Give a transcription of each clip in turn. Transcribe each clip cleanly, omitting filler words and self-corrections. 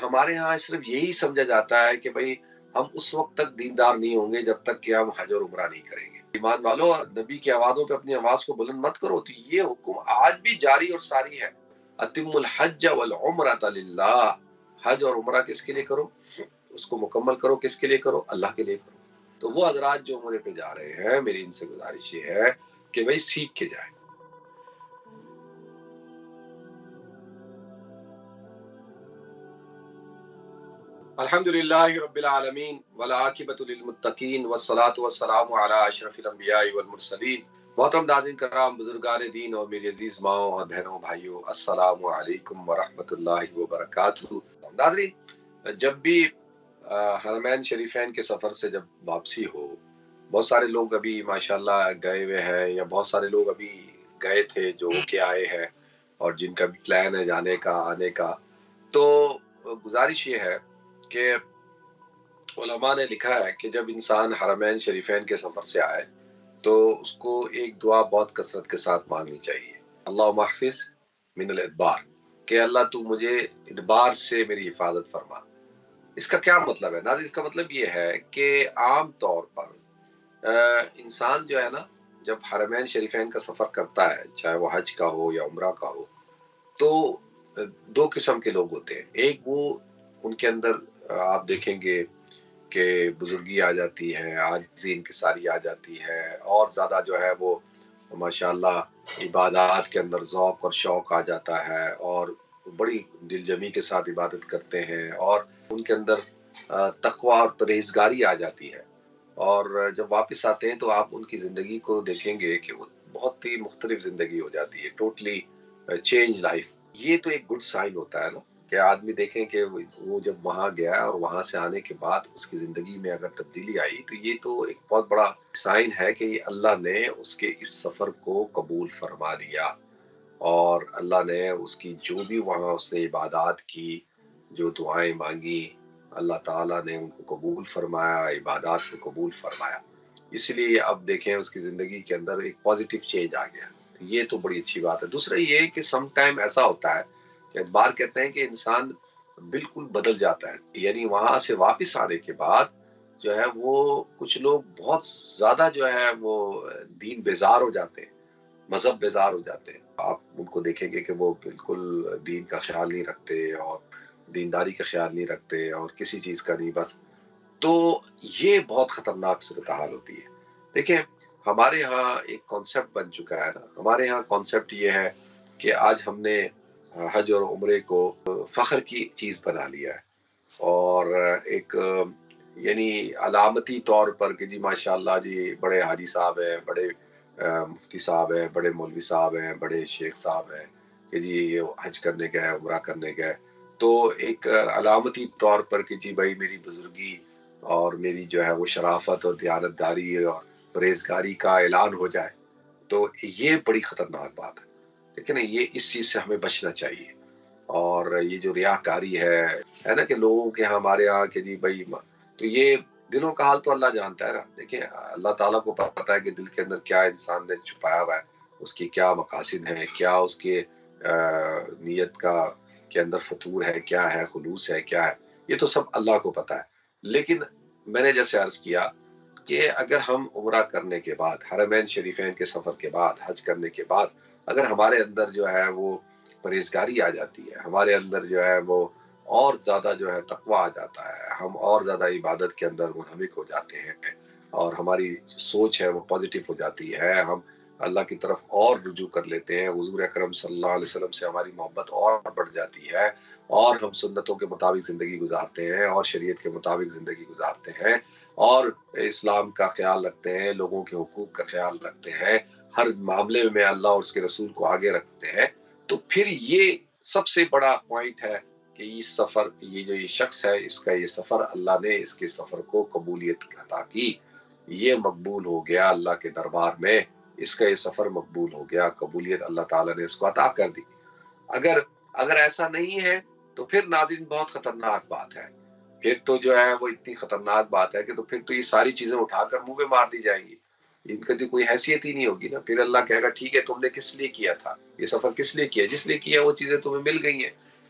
ہمارے ہاں صرف یہی سمجھا جاتا ہے کہ بھائی ہم اس وقت تک دیندار نہیں ہوں گے جب تک کہ ہم حج اور عمرہ نہیں کریں گے۔ ایمان والو، نبی کی آوازوں پہ اپنی آواز کو بلند مت کرو۔ تو یہ حکم آج بھی جاری اور ساری ہے۔ اتم الحج والعمرۃ للہ، حج اور عمرہ کس کے لیے کرو؟ اس کو مکمل کرو، کس کے لیے کرو؟ اللہ کے لیے کرو۔ تو وہ حضرات جو عمرے پہ جا رہے ہیں، میری ان سے گزارش یہ ہے کہ بھائی سیکھ کے جائیں۔ الحمد للہ رب العالمین والعاقبۃ للمتقین والصلاۃ والسلام علی اشرف الانبیاء والمرسلین۔ محترم ناظرین کرام، بزرگان دین اور میری عزیز ماؤں اور بہنوں بھائیوں، السلام علیکم ورحمۃ اللہ وبرکاتہ۔ ناظرین، جب بھی حرمین شریفین کے سفر سے جب واپسی ہو، بہت سارے لوگ ابھی ماشاءاللہ گئے ہوئے ہیں، یا بہت سارے لوگ ابھی گئے تھے جو ہو کے آئے ہیں، اور جن کا بھی پلان ہے جانے کا، آنے کا، تو گزارش یہ ہے کہ علماء نے لکھا ہے کہ جب انسان حرمین شریفین کے سفر سے آئے تو اس کو ایک دعا بہت کثرت کے ساتھ مانگنی چاہیے، اللہ محفظ من الادبار، کہ اللہ تو مجھے ادبار سے میری حفاظت فرما۔ اس کا کیا مطلب ہے ناظرین؟ اس کا مطلب یہ ہے کہ عام طور پر انسان جو ہے نا، جب حرمین شریفین کا سفر کرتا ہے، چاہے وہ حج کا ہو یا عمرہ کا ہو، تو دو قسم کے لوگ ہوتے ہیں۔ ایک وہ، ان کے اندر آپ دیکھیں گے کہ بزرگی آ جاتی ہے، عاجزی انکساری آ جاتی ہے، اور زیادہ جو ہے وہ ماشاءاللہ عبادات کے اندر ذوق اور شوق آ جاتا ہے، اور بڑی دل جمی کے ساتھ عبادت کرتے ہیں، اور ان کے اندر تقوی اور پرہیزگاری آ جاتی ہے۔ اور جب واپس آتے ہیں تو آپ ان کی زندگی کو دیکھیں گے کہ وہ بہت ہی مختلف زندگی ہو جاتی ہے، ٹوٹلی چینج لائف۔ یہ تو ایک گڈ سائن ہوتا ہے نا، کہ آدمی دیکھیں کہ وہ جب وہاں گیا اور وہاں سے آنے کے بعد اس کی زندگی میں اگر تبدیلی آئی، تو یہ تو ایک بہت بڑا سائن ہے کہ اللہ نے اس کے اس سفر کو قبول فرما لیا، اور اللہ نے اس کی جو بھی وہاں اس نے عبادات کی، جو دعائیں مانگی، اللہ تعالیٰ نے ان کو قبول فرمایا، عبادات کو قبول فرمایا۔ اس لیے اب دیکھیں اس کی زندگی کے اندر ایک پازیٹیو چینج آ گیا، تو یہ تو بڑی اچھی بات ہے۔ دوسرا یہ کہ سم ٹائم ایسا ہوتا ہے کہ بار کہتے ہیں کہ انسان بالکل بدل جاتا ہے، یعنی وہاں سے واپس آنے کے بعد جو ہے وہ کچھ لوگ بہت زیادہ جو ہے وہ دین بیزار ہو جاتے ہیں، مذہب بیزار ہو جاتے ہیں۔ آپ ان کو دیکھیں گے کہ وہ بالکل دین کا خیال نہیں رکھتے، اور دینداری کا خیال نہیں رکھتے، اور کسی چیز کا نہیں، بس۔ تو یہ بہت خطرناک صورتحال ہوتی ہے۔ دیکھیں، ہمارے ہاں ایک کانسیپٹ بن چکا ہے نا، ہمارے ہاں کانسیپٹ یہ ہے کہ آج ہم نے حج اور عمرے کو فخر کی چیز بنا لیا ہے، اور ایک یعنی علامتی طور پر کہ جی ماشاءاللہ جی بڑے حاجی صاحب ہیں، بڑے مفتی صاحب ہیں، بڑے مولوی صاحب ہیں، بڑے شیخ صاحب ہیں، کہ جی یہ حج کرنے گئے، عمرہ کرنے گئے، تو ایک علامتی طور پر کہ جی بھائی میری بزرگی اور میری جو ہے وہ شرافت اور دیانتداری اور پرہیزگاری کا اعلان ہو جائے، تو یہ بڑی خطرناک بات ہے۔ لیکن یہ اس چیز سے ہمیں بچنا چاہیے۔ اور یہ جو ریاکاری ہے نا، کہ لوگوں کے ہمارے یہاں کہ جی بھائی، تو یہ دلوں کا حال تو اللہ جانتا ہے نا۔ دیکھیں، اللہ تعالیٰ کو پتہ ہے کہ دل کے اندر کیا انسان نے چھپایا ہوا ہے، اس کی کیا مقاصد ہیں، کیا اس کے نیت کا کے اندر فطور ہے، کیا ہے خلوص ہے، کیا ہے، یہ تو سب اللہ کو پتہ ہے۔ لیکن میں نے جیسے عرض کیا کہ اگر ہم عمرہ کرنے کے بعد، حرمین شریفین کے سفر کے بعد، حج کرنے کے بعد، اگر ہمارے اندر جو ہے وہ پرہیزگاری آ جاتی ہے، ہمارے اندر جو ہے وہ اور زیادہ جو ہے تقوی آ جاتا ہے، ہم اور زیادہ عبادت کے اندر منہمک ہو جاتے ہیں، اور ہماری سوچ ہے وہ پازیٹیو ہو جاتی ہے، ہم اللہ کی طرف اور رجوع کر لیتے ہیں، حضور اکرم صلی اللہ علیہ وسلم سے ہماری محبت اور بڑھ جاتی ہے، اور ہم سنتوں کے مطابق زندگی گزارتے ہیں، اور شریعت کے مطابق زندگی گزارتے ہیں، اور اسلام کا خیال رکھتے ہیں، لوگوں کے حقوق کا خیال رکھتے ہیں، ہر معاملے میں اللہ اور اس کے رسول کو آگے رکھتے ہیں، تو پھر یہ سب سے بڑا پوائنٹ ہے کہ اس سفر، یہ جو یہ شخص ہے، اس کا یہ سفر، اللہ نے اس کے سفر کو قبولیت عطا کی، یہ مقبول ہو گیا اللہ کے دربار میں، اس کا یہ سفر مقبول ہو گیا، قبولیت اللہ تعالیٰ نے اس کو عطا کر دی۔ اگر ایسا نہیں ہے تو پھر ناظرین بہت خطرناک بات ہے، پھر تو جو ہے وہ اتنی خطرناک بات ہے کہ تو پھر تو یہ ساری چیزیں اٹھا کر منہ پہ مار دی جائیں گی، ان کا تو کوئی حیثیت ہی نہیں ہوگی نا۔ پھر اللہ کہے گا ٹھیک ہے، تم نے کس لیے کیا تھا یہ سفر، کس لیے کیا؟ جس لیے کیا وہ چیزیں تمہیں مل گئی ہیں۔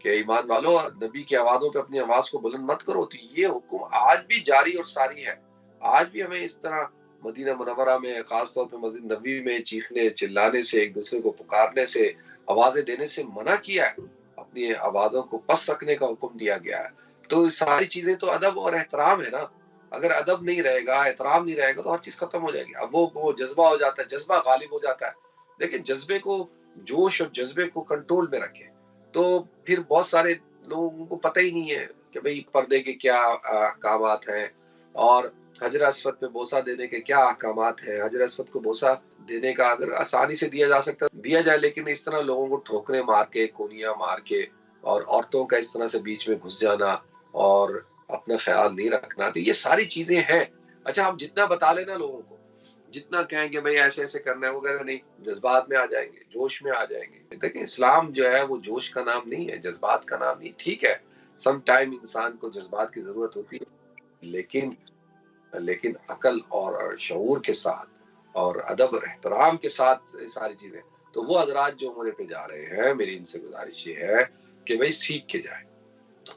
کہ ایمان والو نبی کی آوازوں پہ اپنی آواز کو بلند مت کرو. تو یہ حکم آج بھی جاری اور ساری ہے. آج بھی ہمیں اس طرح مدینہ منورہ میں خاص طور پہ مسجد نبوی میں چیخنے چلانے سے، ایک دوسرے کو پکارنے سے، آوازیں دینے سے منع کیا ہے. اپنی آوازوں کو پس رکھنے کا حکم دیا گیا ہے. تو ساری چیزیں تو ادب اور احترام ہے نا. اگر ادب نہیں رہے گا، احترام نہیں رہے گا تو ہر چیز ختم ہو جائے گی. اب وہ جذبہ ہو جاتا ہے، جذبہ غالب ہو جاتا ہے. لیکن جذبے کو، جوش اور جذبے کو کنٹرول میں رکھیں. تو پھر بہت سارے لوگوں کو پتہ ہی نہیں ہے کہ بھئی پردے کے کیا احکامات ہیں اور حجر اسود پہ بوسہ دینے کے کیا احکامات ہیں. حجر اسود کو بوسہ دینے کا اگر آسانی سے دیا جا سکتا دیا جائے، لیکن اس طرح لوگوں کو ٹھوکریں مار کے، کونیاں مار کے، اور عورتوں کا اس طرح سے بیچ میں گھس جانا اور اپنا خیال نہیں رکھنا، تو یہ ساری چیزیں ہیں. اچھا ہم جتنا بتا لینا لوگوں کو، جتنا کہیں گے بھئی ایسے ایسے کرنا ہے وغیرہ، نہیں، جذبات میں آ جائیں گے، جوش میں آ جائیں گے. دیکھیں اسلام جو ہے وہ جوش کا نام نہیں ہے، جذبات کا نام نہیں. ٹھیک ہے سم ٹائم انسان کو جذبات کی ضرورت ہوتی ہے، لیکن عقل اور شعور کے ساتھ اور ادب اور احترام کے ساتھ ساری چیزیں. تو وہ حضرات جو عمرے پہ جا رہے ہیں، میری ان سے گزارش یہ ہے کہ بھئی سیکھ کے جائیں.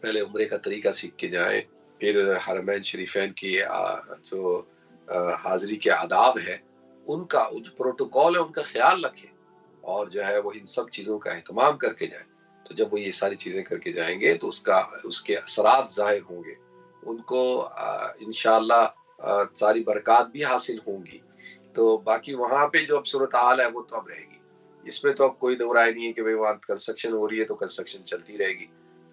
پہلے عمرے کا طریقہ سیکھ کے جائیں، پھر حرمین شریفین کی جو حاضری کے آداب ہے، ان کا جو پروٹوکول ہے ان کا خیال رکھیں، اور جو ہے وہ ان سب چیزوں کا اہتمام کر کے جائیں. تو جب وہ یہ ساری چیزیں کر کے جائیں گے تو اس کے اثرات ظاہر ہوں گے. ان کو انشاءاللہ ساری برکات بھی حاصل ہوں گی. تو باقی وہاں پہ جو اب صورتحال ہے وہ تو اب رہے گی. اس پہ تو اب کوئی دو رائے نہیں ہے کہ بھئی وہاں کنسٹرکشن ہو رہی ہے تو کنسٹرکشن چلتی رہے گی،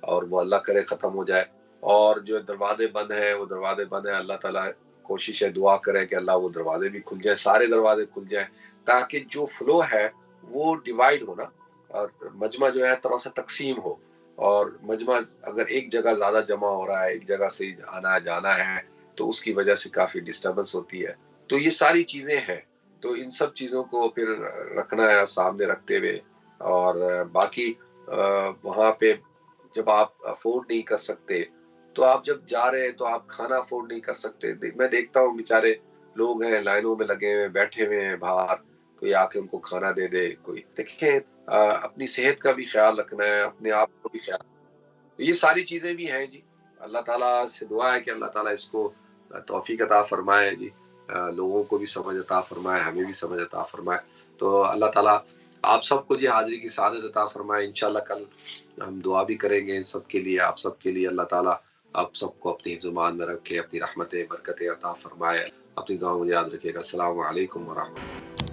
اور وہ اللہ کرے ختم ہو جائے. اور جو دروازے بند ہیں وہ دروازے بند ہیں. اللہ تعالیٰ کوشش ہے، دعا کرے کہ اللہ وہ دروازے بھی کھل جائیں، سارے دروازے کھل جائیں، تاکہ جو فلو ہے وہ ڈیوائیڈ ہونا، اور مجمع جو ہے تھوڑا سا تقسیم ہو. اور مجمع اگر ایک جگہ زیادہ جمع ہو رہا ہے، ایک جگہ سے آنا جانا ہے، تو اس کی وجہ سے کافی ڈسٹربنس ہوتی ہے. تو یہ ساری چیزیں ہیں. تو ان سب چیزوں کو پھر رکھنا ہے سامنے رکھتے ہوئے. اور باقی وہاں پہ جب آپ افورڈ نہیں کر سکتے، تو آپ جب جا رہے ہیں تو آپ کھانا افورڈ نہیں کر سکتے. میں دیکھتا ہوں بیچارے لوگ ہیں لائنوں میں لگے ہوئے بیٹھے ہوئے ہیں باہر، کوئی آ کے ان کو کھانا دے دے. کوئی دیکھیں اپنی صحت کا بھی خیال رکھنا ہے، اپنے آپ کو بھی خیال. یہ ساری چیزیں بھی ہیں جی. اللہ تعالیٰ سے دعا ہے کہ اللہ تعالیٰ اس کو توفیق عطا فرمائے جی. لوگوں کو بھی سمجھ عطا فرمائے، ہمیں بھی سمجھ عطا فرمائے. تو اللہ تعالیٰ آپ سب کو جی حاضری کی سعادت عطا فرمائے. انشاءاللہ کل ہم دعا بھی کریں گے ان سب کے لیے، آپ سب کے لیے. اللہ تعالیٰ آپ سب کو اپنی حفظ و امان میں رکھے، اپنی رحمتیں برکتیں عطا فرمائے. اپنی دعاؤں میں یاد رکھیے گا. السلام علیکم ورحمۃ اللہ.